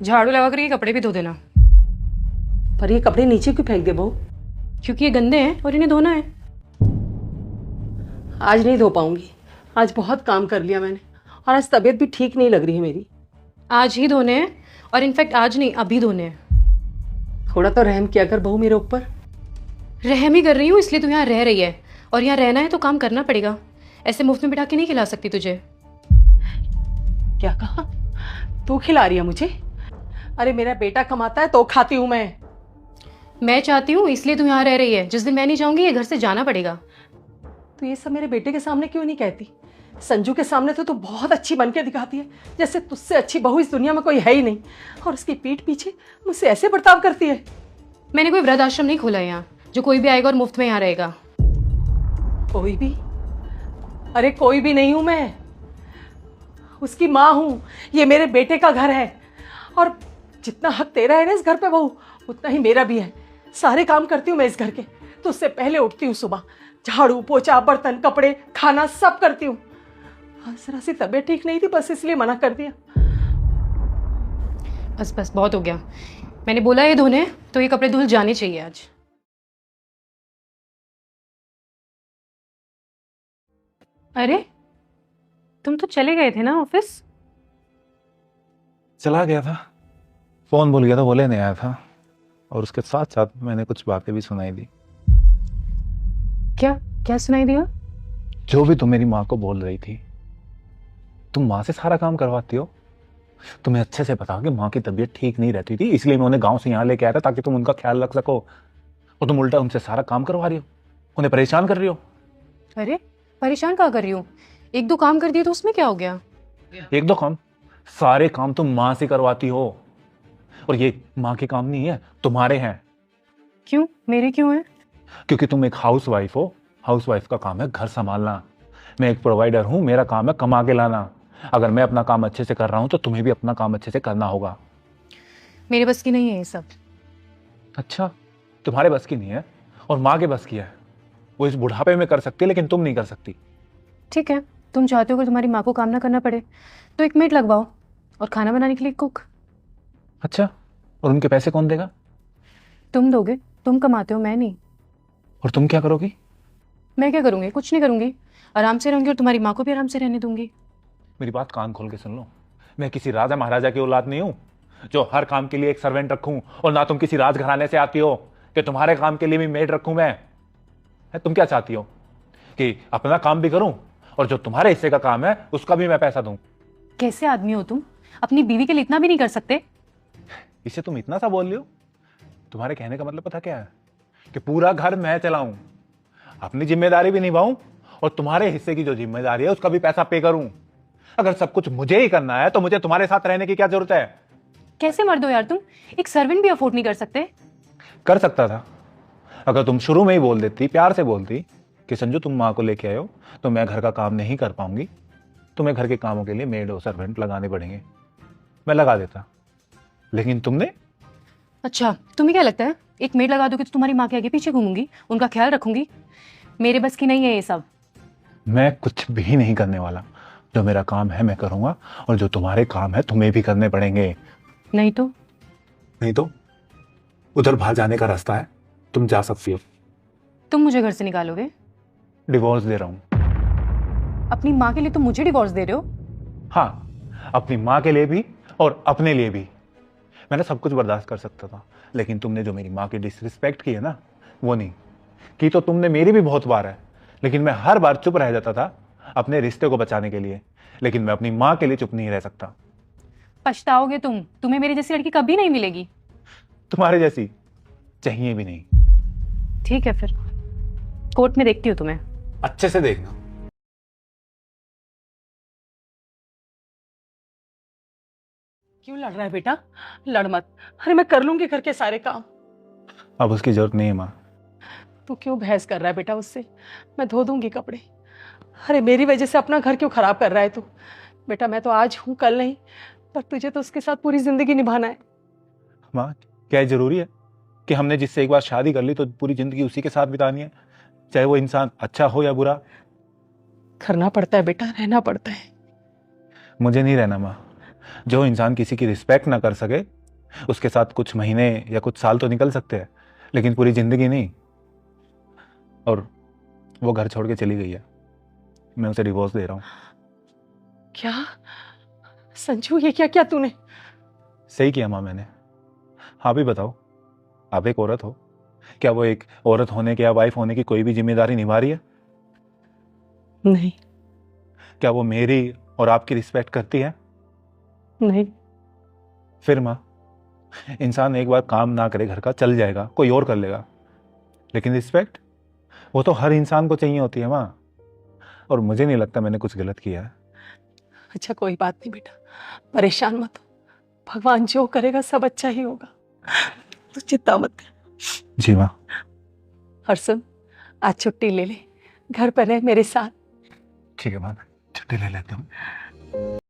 झाड़ू लगा कर ये कपड़े भी धो देना। पर ये कपड़े नीचे क्यों फेंक दे बहू? क्योंकि ये गंदे हैं और इन्हें धोना है। आज नहीं धो पाऊंगी, आज बहुत काम कर लिया मैंने और आज तबीयत भी ठीक नहीं लग रही है मेरी। आज ही धोने हैं, और इनफैक्ट आज नहीं अभी धोने हैं। थोड़ा तो रहम किया कर बहू मेरे ऊपर। रहम ही कर रही हूँ, इसलिए तू यहाँ रह रही है, और यहाँ रहना है तो काम करना पड़ेगा। ऐसे मुफ्त में बिठा के नहीं खिला सकती तुझे। क्या कहा? तू खिला रही है मुझे? अरे मेरा बेटा कमाता है तो खाती हूँ मैं चाहती हूँ इसलिए तू यहाँ रह रही है। जिस दिन मैं नहीं जाऊंगी ये घर से जाना पड़ेगा। तो ये सब मेरे बेटे के सामने क्यों नहीं कहती? संजू के सामने तो तू बहुत अच्छी बन के दिखाती है, जैसे तुझसे अच्छी बहू इस दुनिया में कोई है ही नहीं, और उसकी पीठ पीछे मुझसे ऐसे बर्ताव करती है। मैंने कोई वृद्ध आश्रम नहीं खोला है यहाँ जो कोई भी आएगा और मुफ्त में यहाँ रहेगा। कोई भी? अरे कोई भी नहीं हूं मैं, उसकी माँ हूं। ये मेरे बेटे का घर है, और जितना हक तेरा है ना इस घर पे बहू, उतना ही मेरा भी है। सारे काम करती हूँ मैं इस घर के, तो उससे पहले उठती हूँ सुबह, झाड़ू पोछा बर्तन कपड़े खाना सब करती हूँ। जरा सी तबीयत ठीक नहीं थी, बस इसलिए मना कर दिया। बस बस बहुत हो गया। मैंने बोला ये धोने तो ये कपड़े धुल जाने चाहिए आज। अरे तुम तो चले गए थे ना ऑफिस? चला गया था, फोन भूल गया था, बोले नहीं आया था, और उसके साथ साथ मैंने कुछ बातें भी सुनाई दी। क्या क्या सुनाई दिया? जो भी तुम मेरी माँ को बोल रही थी, तुम माँ से सारा काम करवाती हो। तुम्हें अच्छे से पता कि माँ की तबीयत ठीक नहीं रहती थी, इसलिए मैं उन्हें गांव से यहाँ लेके आया था ताकि तुम उनका ख्याल रख सको, और तुम उल्टा उनसे सारा काम करवा रही हो, उन्हें परेशान कर रही हो। अरे परेशान क्या कर रही हूँ? एक दो काम कर दिए तो उसमें क्या हो गया? एक दो काम? सारे काम तुम माँ से करवाती हो, और ये माँ के काम नहीं है, तुम्हारे हैं। क्यों? मेरे क्यों है? क्योंकि तुम एक हाउसवाइफ हो। हाउसवाइफ का काम है घर संभालना। मैं एक प्रोवाइडर हूं, मेरा काम है कमा के लाना। अगर मैं अपना काम अच्छे से कर रहा हूं तो तुम्हें भी अपना काम अच्छे से करना होगा। मेरे बस की नहीं है ये सब। अच्छा, तुम्हारे बस की नहीं है और माँ के बस की है। वो इस बुढ़ापे में कर सकती है, लेकिन तुम नहीं कर सकती। ठीक है, तुम चाहते हो कि तुम्हारी माँ को काम ना करना पड़े तो एक मेड लगवाओ, और खाना बनाने के लिए कुक। अच्छा, और उनके पैसे कौन देगा? तुम दोगे, तुम कमाते हो, मैं नहीं। और तुम क्या करोगी? मैं क्या करूंगी? कुछ नहीं करूंगी, आराम से रहूंगी और तुम्हारी माँ को भी आराम से रहने दूंगी। मेरी बात कान खोल के सुन लो। मैं किसी राजा महाराजा की औलाद नहीं हूं जो हर काम के लिए एक सर्वेंट रखूं, और ना तुम किसी राजघराने से आती हो कि तुम्हारे काम के लिए भी मेड रखूं मैं। तुम क्या चाहती हो कि अपना काम भी करूं और जो तुम्हारे हिस्से का काम है उसका भी मैं पैसा दूं? कैसे आदमी हो तुम? अपनी बीवी के लिए इतना भी नहीं कर सकते? इसे तुम इतना सा बोल रही हो? तुम्हारे कहने का मतलब पता क्या है? कि पूरा घर मैं चलाऊं, अपनी जिम्मेदारी भी निभाऊं, और तुम्हारे हिस्से की जो जिम्मेदारी है उसका भी पैसा पे करूं। अगर सब कुछ मुझे ही करना है तो मुझे तुम्हारे साथ रहने की क्या जरूरत है? कैसे मर्द हो यार तुम? एक सर्वेंट भी अफोर्ड नहीं कर सकते? कर सकता था अगर तुम शुरू में ही बोल देती, प्यार से बोलती कि संजू तुम माँ को लेके आए हो तो मैं घर का काम नहीं कर पाऊंगी, तुम्हें घर के कामों के लिए मेड और सर्वेंट लगाने पड़ेंगे, मैं लगा देता। लेकिन तुमने। अच्छा, तुम्हें क्या लगता है एक मेड लगा दोगे तो तुम्हारी माँ के आगे पीछे घूमूंगी, उनका ख्याल रखूंगी? मेरे बस की नहीं है ये सब। मैं कुछ भी नहीं करने वाला। जो मेरा काम है मैं करूंगा, और जो तुम्हारे काम है तुम्हें भी करने पड़ेंगे। नहीं तो? नहीं तो उधर बाहर जाने का रास्ता है, तुम जा सकती हो। तुम मुझे घर से निकालोगे? डिवोर्स दे रहा हूं। अपनी माँ के लिए तुम मुझे डिवोर्स दे रहे हो? हाँ, अपनी माँ के लिए भी और अपने लिए भी। मैंने सब कुछ बर्दाश्त कर सकता था, लेकिन तुमने जो मेरी माँ की डिसरिस्पेक्ट की है ना, वो नहीं की। तो तुमने मेरी भी बहुत बार है, लेकिन मैं हर बार चुप रह जाता था अपने रिश्ते को बचाने के लिए। लेकिन मैं अपनी माँ के लिए चुप नहीं रह सकता। पछताओगे तुम। तुम्हें मेरी जैसी लड़की कभी नहीं मिलेगी। तुम्हारे जैसी चाहिए भी नहीं। ठीक है, फिर कोर्ट में देखती हूँ तुम्हें। अच्छे से देखना। क्यों लड़ रहा है बेटा? लड़ मत। अरे मैं कर लूंगी घर के सारे काम। अब उसकी जरूरत नहीं है माँ। तू क्यों बहस कर रहा है बेटा उससे? मैं धो दूंगी कपड़े। अरे मेरी वजह से अपना घर क्यों खराब कर रहा है तू? बेटा मैं तो आज हूं कल नहीं, पर तुझे तो उसके साथ पूरी जिंदगी निभाना है। माँ, क्या ये जरूरी है कि हमने जिससे एक बार शादी कर ली तो पूरी जिंदगी उसी के साथ बितानी है, चाहे वो इंसान अच्छा हो या बुरा? करना पड़ता है बेटा, रहना पड़ता है। मुझे नहीं रहना माँ। जो इंसान किसी की रिस्पेक्ट ना कर सके उसके साथ कुछ महीने या कुछ साल तो निकल सकते हैं, लेकिन पूरी जिंदगी नहीं। और वो घर छोड़ के चली गई है, मैं उसे डिवोर्स दे रहा हूँ। क्या संजू, ये क्या किया तूने? सही किया माँ मैंने। हाँ भी बताओ, आप एक औरत हो, क्या वो एक औरत होने के या वाइफ होने की कोई भी जिम्मेदारी निभा रही है? नहीं। क्या वो मेरी और आपकी रिस्पेक्ट करती है? नहीं। फिर माँ, इंसान एक बार काम ना करे घर का चल जाएगा, कोई और कर लेगा, लेकिन रिस्पेक्ट वो तो हर इंसान को चाहिए होती है माँ। और मुझे नहीं लगता मैंने कुछ गलत किया है। अच्छा कोई बात नहीं बेटा, परेशान मत हो, भगवान जो करेगा सब अच्छा ही होगा, तू चिंता मत कर। जी माँ। हर्षम, आज छुट्टी ले ले, घर पर रह मेरे साथ। ठीक है माँ, छुट्टी ले लेता हूँ।